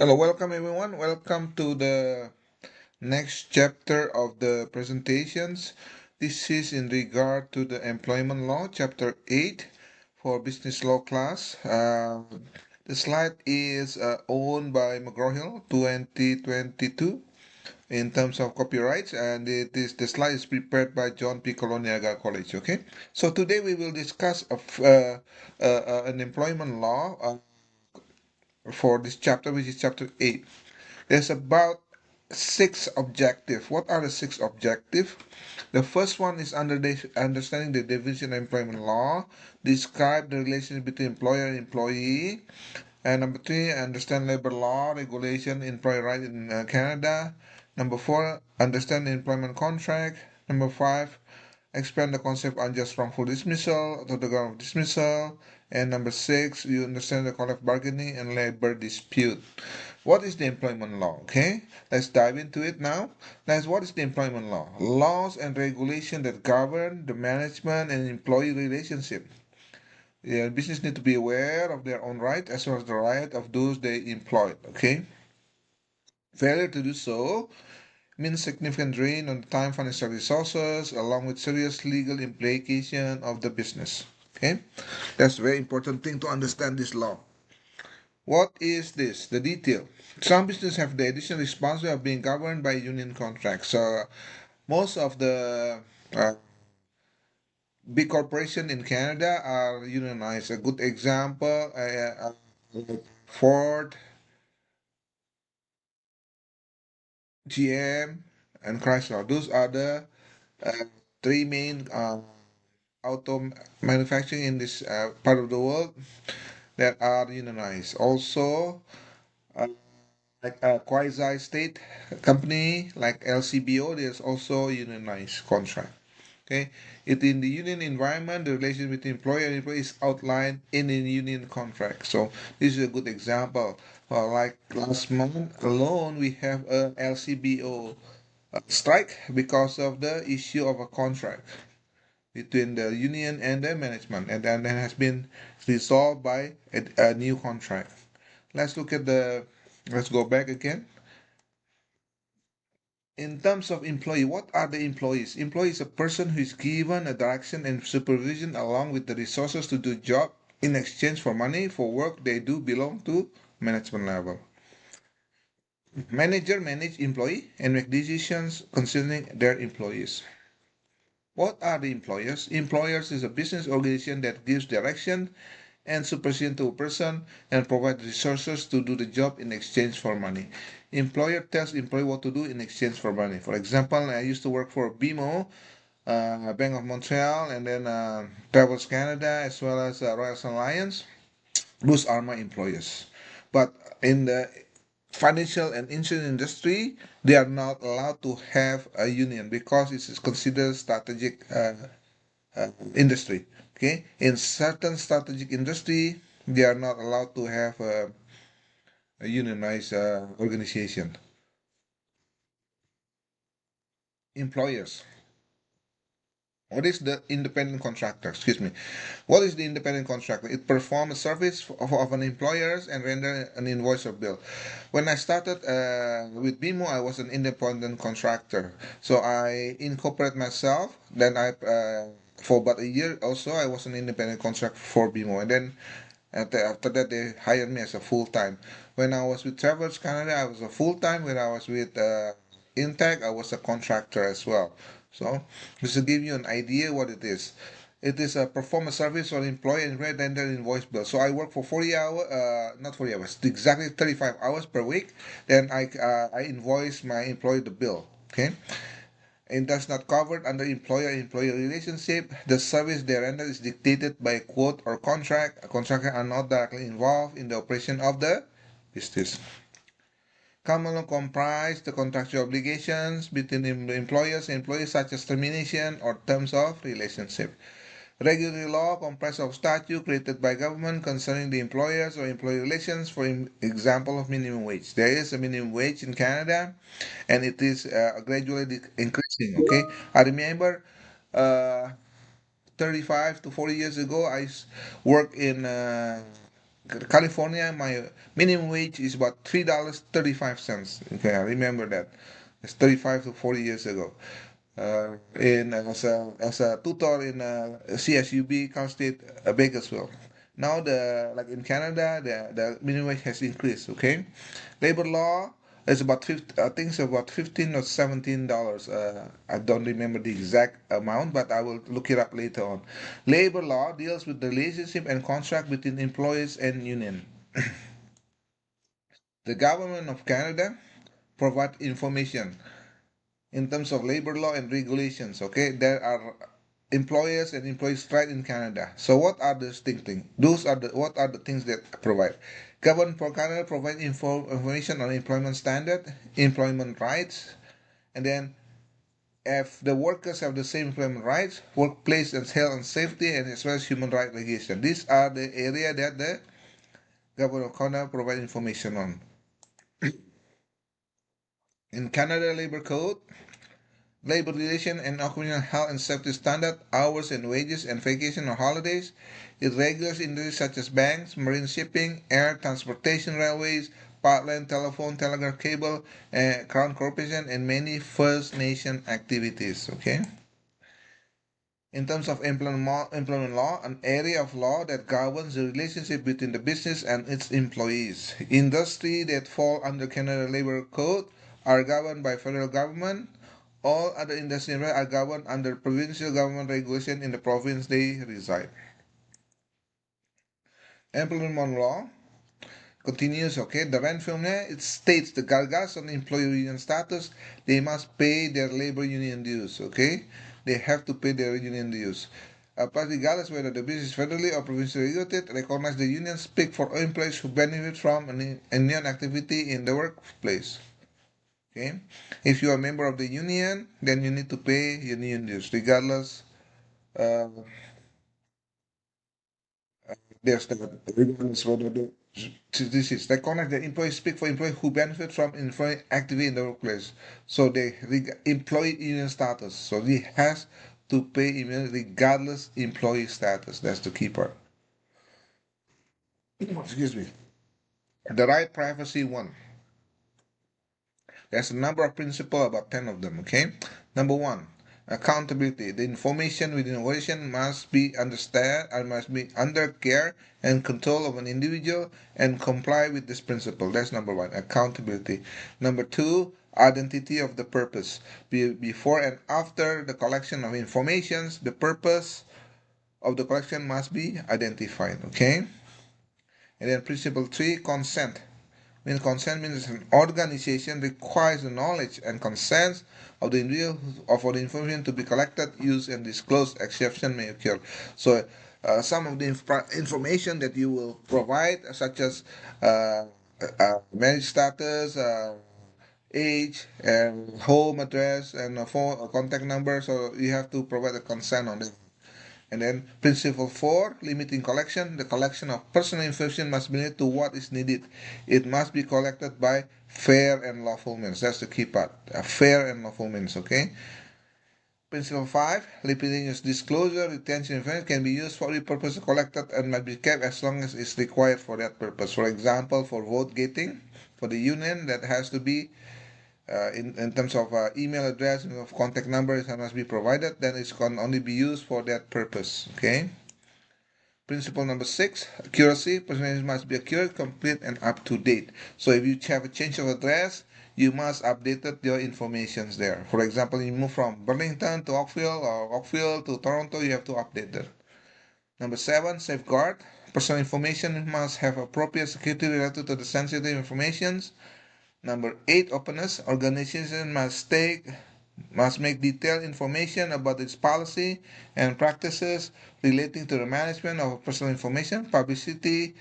Hello, welcome everyone. Welcome to the next chapter of the presentations. This is in regard to the employment law, chapter 8 for business law class. The slide is owned by McGraw-Hill 2022 in terms of copyrights, and the slide is prepared by John P. Coloniaga College. Okay, so today we will discuss an employment law for this chapter, which is chapter 8. There's about six objectives. What are the six objectives? The first one is understanding the definition of employment law, describe the relationship between employer and employee, and number three, understand labor law, regulation, employer right in Canada. Number four, understand the employment contract. Number five, expand the concept of unjust wrongful dismissal to the ground of dismissal. And number six, you understand the collective bargaining and labor dispute. What is the employment law? Okay, let's dive into it now. What is the employment law? Laws and regulation that govern the management and employee relationship. Yeah, business need to be aware of their own right as well as the right of those they employ. Okay, failure to do so means significant drain on the time, financial resources, along with serious legal implication of the business. Okay, that's a very important thing to understand this law. What is this? The detail. Some businesses have the additional responsibility of being governed by union contracts. So most of the big corporations in Canada are unionized. A good example, Ford, GM, and Chrysler. Those are the uh, three main auto manufacturing in this part of the world that are unionized. Also, uh, like a quasi-state company like LCBO, there's also unionized contract. Okay, it in the union environment, the relation between employer and employee is outlined in the union contract. So this is a good example. Like last month alone, we have a LCBO strike because of the issue of a contract between the union and the management, and then that has been resolved by a new contract. Let's look at the. Let's go back again. In terms of employee, what are the employees? Employee is a person who is given a direction and supervision along with the resources to do job in exchange for money for work they do belong to management level. Manager manage employee and make decisions concerning their employees. What are the employers? Employers is a business organization that gives direction and supervision to a person and provide resources to do the job in exchange for money. Employer tells employee what to do in exchange for money. For example, I used to work for BMO, Bank of Montreal, and then Travels Canada, as well as Royal Alliance. Those are my employers. But in the financial and insurance industry, they are not allowed to have a union because it is considered strategic industry. Okay, in certain strategic industry, they are not allowed to have a unionized organization. Employers. What is the independent contractor? Excuse me. What is the independent contractor? It performs a service of an employer and render an invoice or bill. When I started with BMO, I was an independent contractor. So I incorporate myself. Then for about a year also, I was an independent contractor for BMO. And then after that, they hired me as a full time. When I was with Travels Canada, I was a full time. When I was with Intech, I was a contractor as well. So, just to give you an idea what it is a performance service for employee and render invoice bill. So I work for 40 hours, not 40 hours, exactly 35 hours per week. Then I invoice my employee the bill. Okay, and that's not covered under employer-employee relationship. The service they render is dictated by a quote or contract. A contractor are not directly involved in the operation of the business. Common law comprise the contractual obligations between the employers and employees such as termination or terms of relationship. Regulatory law comprises of statute created by government concerning the employers or employee relations. For example, of minimum wage. There is a minimum wage in Canada, and it is gradually increasing. Okay, I remember uh, 35 to 40 years ago, worked in California, my minimum wage is about $3.35. Okay, I remember that. It's 35 to 40 years ago. In as a tutor in CSUB, Cal State, Bakersfield. Now the like in Canada, the minimum wage has increased. Okay, labor law is about 50, I think it's about $15 or $17. I don't remember the exact amount, but I will look it up later on. Labor law deals with the relationship and contract between employees and union. The government of Canada provide information in terms of labor law and regulations. Okay, there are employers and employees right in Canada. So what are those things? Those are the what are the things that provide. Government for Canada provide information on employment standard, employment rights, and then if the workers have the same employment rights, workplace and health and safety, and as well as human rights regulation. These are the area that the government of Canada provide information on. In Canada Labor Code, labor relation and occupational health and safety standard, hours and wages and vacation or holidays. It regulates industries such as banks, marine shipping, air transportation, railways, pipeline, telephone, telegraph cable, Crown Corporation, and many First Nation activities. Okay. In terms of employment law, an area of law that governs the relationship between the business and its employees. Industry that fall under Canada Labor Code are governed by federal government. All other industries are governed under provincial government regulation in the province they reside. Employment law continues. Okay, the Renfilm it states the regardless on employee union status, they must pay their labor union dues. Okay, they have to pay their union dues. But regardless whether the business is federally or provincially regulated, recognize the union speak for employees who benefit from an union activity in the workplace. Okay, if you are a member of the union, then you need to pay union dues, regardless. Uh, there's the regardless whether the this is recognize that employees speak for employees who benefit from employee activity in the workplace. So they employee union status. So he has to pay regardless employee status. That's the key part. Excuse me. The right privacy one. There's a number of principles, about 10 of them, okay? Number one, accountability. The information within organization must be understood and must be under care and control of an individual and comply with this principle. That's number one, accountability. Number two, identity of the purpose. Before and after the collection of informations, the purpose of the collection must be identified, okay? And then principle three, consent. When consent means an organization requires the knowledge and consent of the individual for the information to be collected, used, and disclosed. Exception may occur. So, some of the information that you will provide, such as marriage status, age, and home address, and a phone, a contact number. So you have to provide a consent on it. And then principle four, limiting collection. The collection of personal information must be limited to what is needed. It must be collected by fair and lawful means. That's the key part. Fair and lawful means, okay? Principle 5, limiting is disclosure, retention information can be used for any purpose collected and must be kept as long as it's required for that purpose. For example, for vote getting, for the union, that has to be in terms of email address and of contact numbers that must be provided, then it can only be used for that purpose. Okay. Principle number 6, accuracy. Personalization must be accurate, complete, and up to date. So if you have a change of address, you must update your informations there. For example, you move from Burlington to Oakville or Oakville to Toronto, you have to update that. Number 7, safeguard. Personal information must have appropriate security related to the sensitive informations. Number 8, openness. Organization must make detailed information about its policy and practices relating to the management of personal information, publicly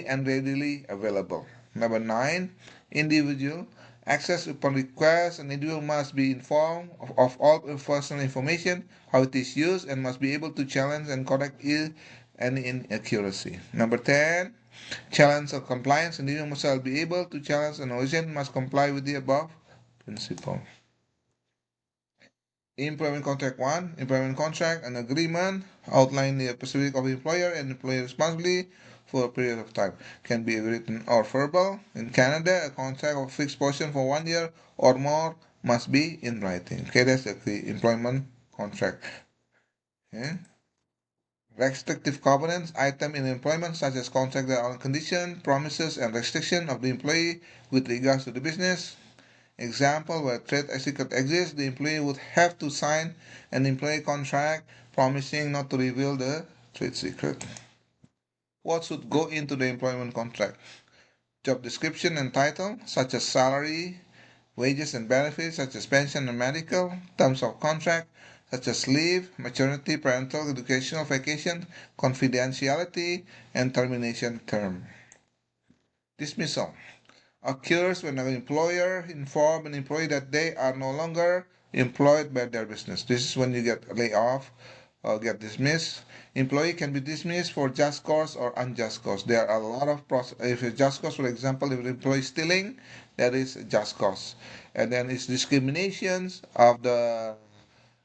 and readily available. Number 9, individual. Access upon request, an individual must be informed of all personal information, how it is used, and must be able to challenge and correct any inaccuracy. Number 10, challenge of compliance. An individual must be able to challenge an organization must comply with the above principle. Employment contract 1, employment contract, an agreement outlining the specific of employer and employer responsibility for a period of time. Can be written or verbal. In Canada, a contract of fixed portion for 1 year or more must be in writing. Okay, that's the employment contract. Okay. Restrictive covenants, item in employment such as contract that are on condition, promises, and restriction of the employee with regards to the business. Example, where trade secret exists, the employee would have to sign an employee contract promising not to reveal the trade secret. What should go into the employment contract? Job description and title, such as salary, wages and benefits, such as pension and medical, terms of contract, such as leave, maternity, parental, educational vacation, confidentiality, and termination term. Dismissal occurs when an employer informs an employee that they are no longer employed by their business. This is when you get laid off or get dismissed. Employee can be dismissed for just cause or unjust cause. There are a lot of process. If it's just cause, for example, if an employee is stealing, that is just cause. And then it's discriminations of the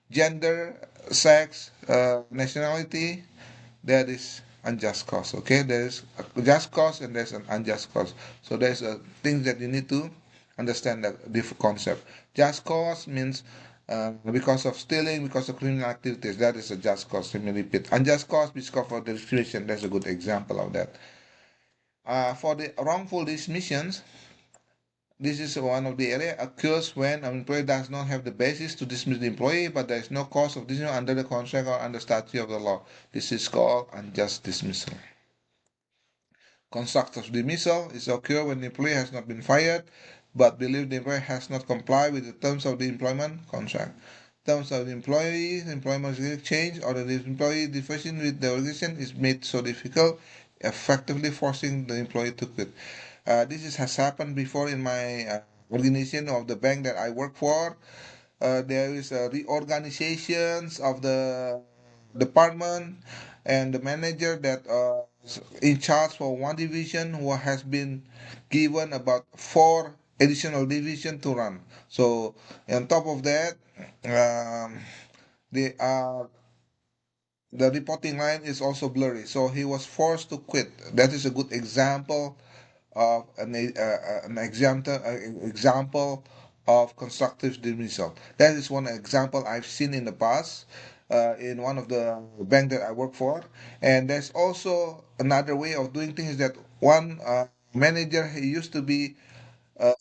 gender, sex, nationality, that is unjust cause. Okay, there is a just cause and there's an unjust cause. So there's a thing that you need to understand, that different concept. Just cause means because of stealing, because of criminal activities, that is a just cause. Let me repeat. Unjust cause because of the discrimination. That's a good example of that. For the wrongful dismissions, this is one of the area occurs when an employer does not have the basis to dismiss the employee, but there is no cause of dismissal under the contract or under statute of the law. This is called unjust dismissal. Constructive dismissal is occur when the employee has not been fired, but believe the employer has not complied with the terms of the employment contract. Terms of the employment change, or the employee diffusion with the organization is made so difficult, effectively forcing the employee to quit. This has happened before in my organization of the bank that I work for. There is a reorganizations of the department, and the manager that in charge for one division who has been given about four additional division to run. So on top of that, um, they are the reporting line is also blurry. So he was forced to quit. That is a good example of an example of constructive dismissal. That is one example I've seen in the past in one of the bank that I work for. And there's also another way of doing things, that one manager, he used to be uh,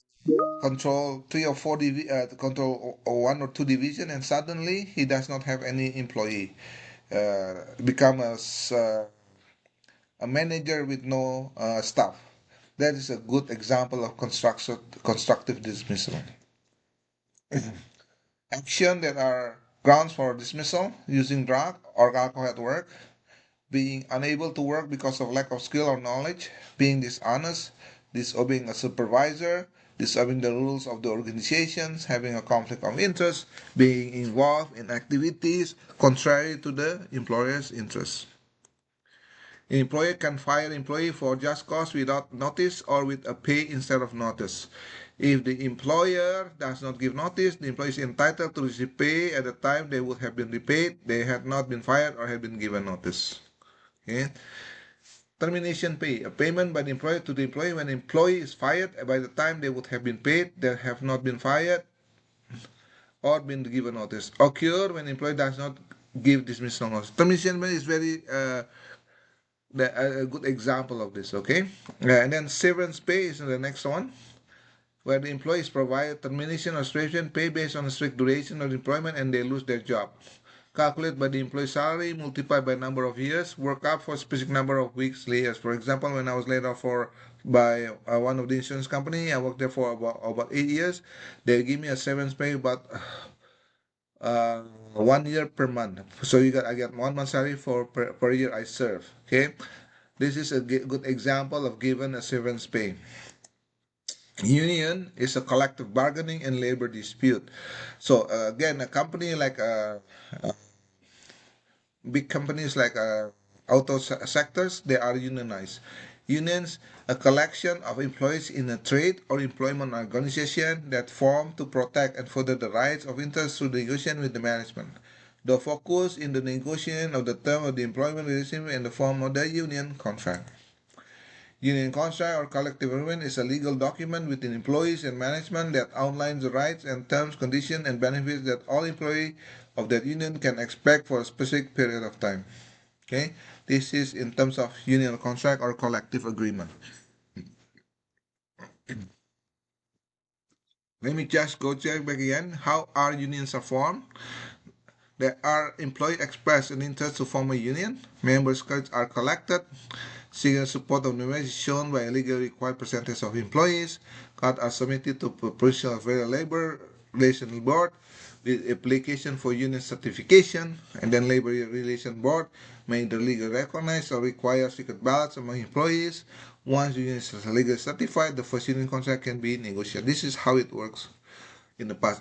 control three or four control one or two division, and suddenly he does not have any employee. Become a manager with no staff. That is a good example of constructive dismissal. Action that are grounds for dismissal: using drug or alcohol at work, being unable to work because of lack of skill or knowledge, being dishonest, disobeying a supervisor, disobeying the rules of the organizations, having a conflict of interest, being involved in activities contrary to the employer's interests. An employer can fire an employee for just cause without notice or with a pay instead of notice. If the employer does not give notice, the employee is entitled to receive pay at the time they would have been repaid. They had not been fired or had been given notice. Okay. Termination pay, a payment by the employer to the employee when the employee is fired by the time they would have been paid, they have not been fired or been given notice. Occur when the employee does not give dismissal notice. Termination pay is very a good example of this. Okay, and then severance pay is the next one, where the employees provide termination or separation pay based on a strict duration of employment and they lose their job. Calculate by the employee salary, multiply by number of years, work up for a specific number of weeks laid. For example, when I was laid off by one of the insurance company, I worked there for about 8 years. They give me a severance pay about 1 year per month. So I get 1 month salary for per year I serve. Okay, this is a good example of given a severance pay. Union is a collective bargaining and labor dispute. So again, a company like big companies like auto sectors, they are unionized. Unions, a collection of employees in a trade or employment organization that form to protect and further the rights of interest through negotiation with the management. The focus in the negotiation of the term of the employment relationship in the form of the union contract. Union contract or collective agreement is a legal document between employees and management that outlines the rights and terms, conditions, and benefits that all employees of that union can expect for a specific period of time. Okay, this is in terms of union contract or collective agreement. Let me just go check back again. How our unions are formed? There are employees express an interest to form a union. Members' cards are collected. Seeking support of the members is shown by a legally required percentage of employees. Cards are submitted to Provincial of Federal Labor Relations Board with application for union certification, and then Labor Relations Board may either legally recognize or require secret ballots among employees. Once the union is legally certified, the first union contract can be negotiated. This is how it works in the past.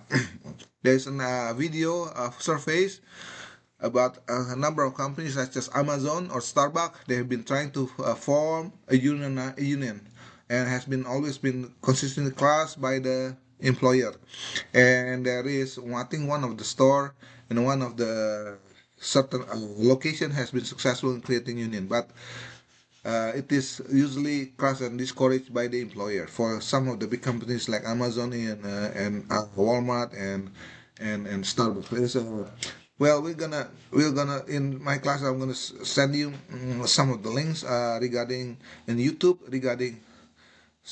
There's a video surface about a number of companies such as Amazon or Starbucks. They have been trying to form a union, and has been always been consistently classed by the employer. And there is, I think, one of the store in one of the certain location has been successful in creating union, but it is usually crushed and discouraged by the employer. For some of the big companies like Amazon and Walmart and Starbucks, well, we're gonna in my class. I'm gonna send you some of the links regarding in YouTube regarding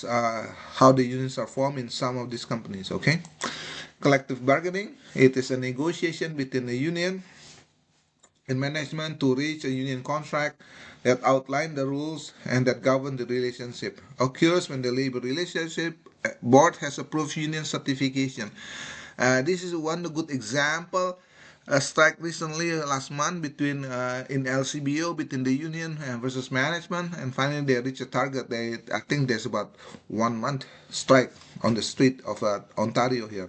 how the unions are formed in some of these companies. Okay, collective bargaining. It is a negotiation between the union and management to reach a union contract that outline the rules and that govern the relationship. Occurs when the labor relationship board has approved union certification. This is one good example. A strike recently last month between in LCBO between the union versus management, and finally they reach a target. I think there's about 1 month strike on the street of Ontario here.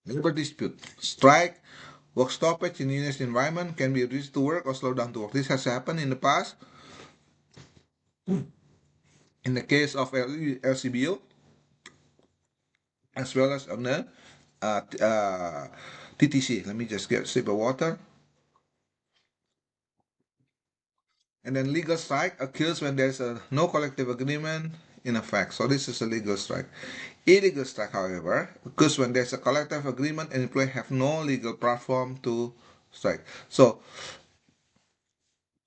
Labor dispute, strike, work stoppage in unionist environment can be reduced to work or slow down to work. This has happened in the past. In the case of LCBO, as well as on the TTC. Let me just get a sip of water. And then legal strike occurs when there's no collective agreement in effect. So this is a legal strike. Illegal strike, however, occurs when there's a collective agreement and employees have no legal platform to strike. So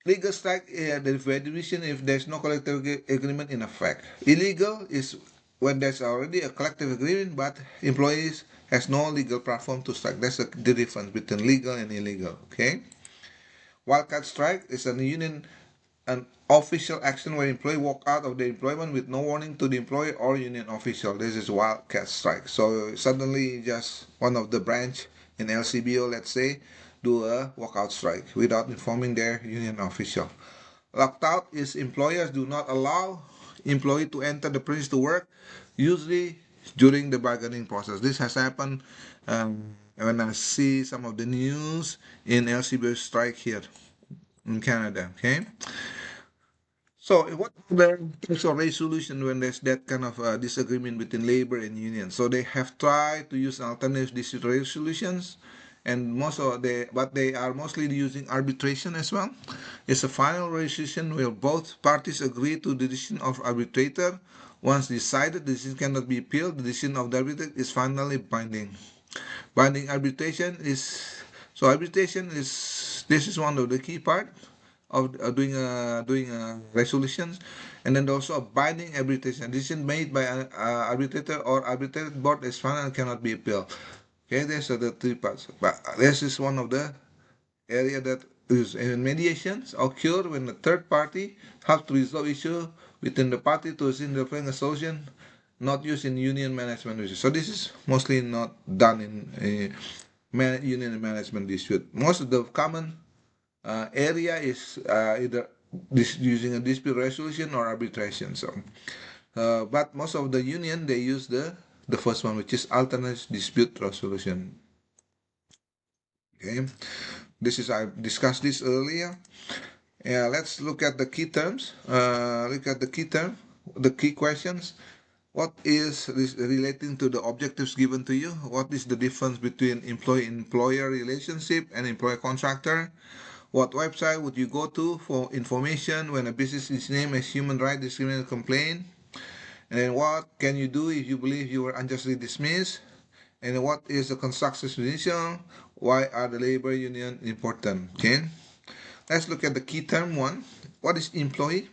legal strike, the division if there's no collective agreement in effect. Illegal is when there's already a collective agreement but employees has no legal platform to strike. That's the difference between legal and illegal. Okay. Wildcat strike is an official action where employee walk out of the employment with no warning to the employee or union official. This is wildcat strike. So suddenly just one of the branch in LCBO, let's say, do a walkout strike without informing their union official. Locked out is employers do not allow employee to enter the premises to work, usually during the bargaining process. This has happened when I see some of the news in LCBO strike here in Canada. Okay. So what are the types of resolution when there's that kind of disagreement between labor and union? So they have tried to use alternative dispute resolutions, and but they are mostly using arbitration as well. It's a final resolution where both parties agree to the decision of arbitrator. Once decided, the decision cannot be appealed. The decision of the arbitrator is finally binding. Binding arbitration is arbitration is this is one of the key part of doing resolutions, and then also a binding arbitration decision made by an arbitrator or arbitrated board is final and cannot be appealed. Okay, these are the three parts. But this is one of the area that is mediations occur when the third party has to resolve issue within the party to a solution not used in union management issues. So this is mostly not done in union management dispute. Most of the common area is either using a dispute resolution or arbitration. So, but most of the union they use the first one, which is alternate dispute resolution. Okay, this is I discussed this earlier. Yeah, let's look at the key terms. Look at the key term, the key questions. What is this relating to the objectives given to you? What is the difference between employee-employer relationship and employer-contractor? What website would you go to for information when a business is named as human rights discrimination complaint? And then what can you do if you believe you were unjustly dismissed? And then what is the construction judicial? Why are the labor union important? Okay. Let's look at the key term one. What is employee?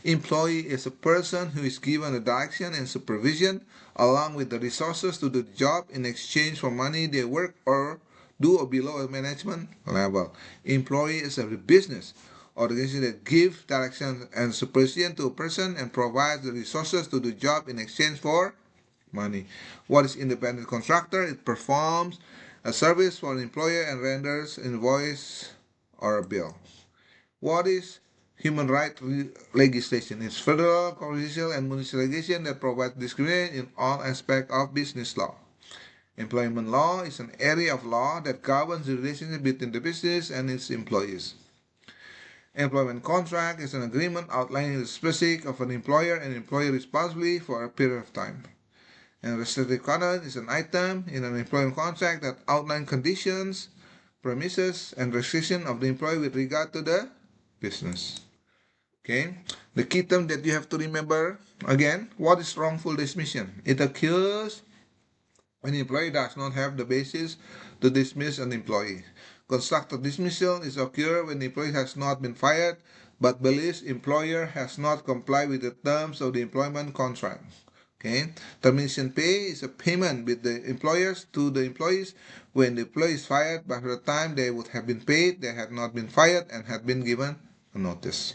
Employee is a person who is given a direction and supervision along with the resources to do the job in exchange for money they work or do or below a management level. Employee is a business organization that gives direction and supervision to a person and provides the resources to do the job in exchange for money. What is independent contractor? It performs a service for an employer and renders invoice or a bill. What is human rights legislation? It's federal, provincial, and municipal legislation that provides discrimination in all aspects of business law. Employment law is an area of law that governs the relationship between the business and its employees. Employment contract is an agreement outlining the specifics of an employer and employee responsibility for a period of time. And restrictive covenant is an item in an employment contract that outlines conditions, premises, and restrictions of the employee with regard to the business. Okay, the key term that you have to remember again, what is wrongful dismissal? It occurs when an employee does not have the basis to dismiss an employee. Constructive dismissal is occur when the employee has not been fired but believes employer has not complied with the terms of the employment contract. Okay, termination pay is a payment with the employers to the employees when the employee is fired. By the time they would have been paid, they had not been fired and had been given a notice.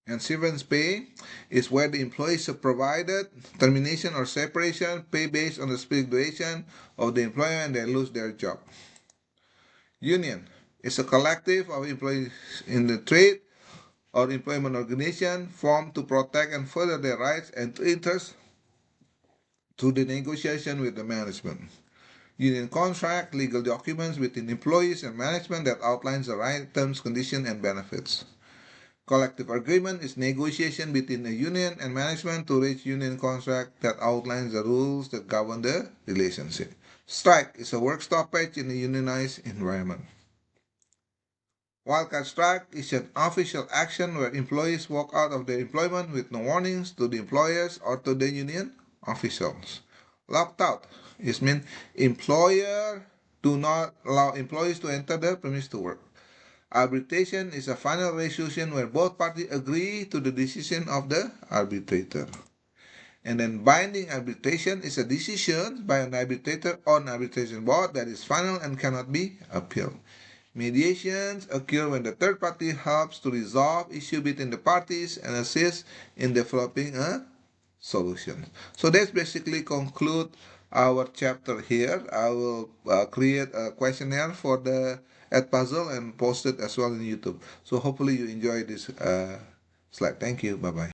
And severance pay is where the employees are provided termination or separation pay based on the specific duration of the employment and they lose their job. Union is a collective of employees in the trade or employment organization formed to protect and further their rights and interests through the negotiation with the management. Union contract, legal documents between employees and management that outlines the right terms, conditions, and benefits. Collective agreement is negotiation between a union and management to reach union contract that outlines the rules that govern the relationship. Strike is a work stoppage in a unionized environment. Wildcat strike is an official action where employees walk out of their employment with no warnings to the employers or to the union officials. Locked out is mean employer do not allow employees to enter the premise to work. Arbitration is a final resolution where both parties agree to the decision of the arbitrator. And then binding arbitration is a decision by an arbitrator on arbitration board that is final and cannot be appealed. Mediations occur when the third party helps to resolve issue between the parties and assists in developing a solution. So that's basically conclude our chapter here. I will create a questionnaire for the Edpuzzle and post it as well in YouTube. So hopefully you enjoy this slide. Thank you. Bye bye.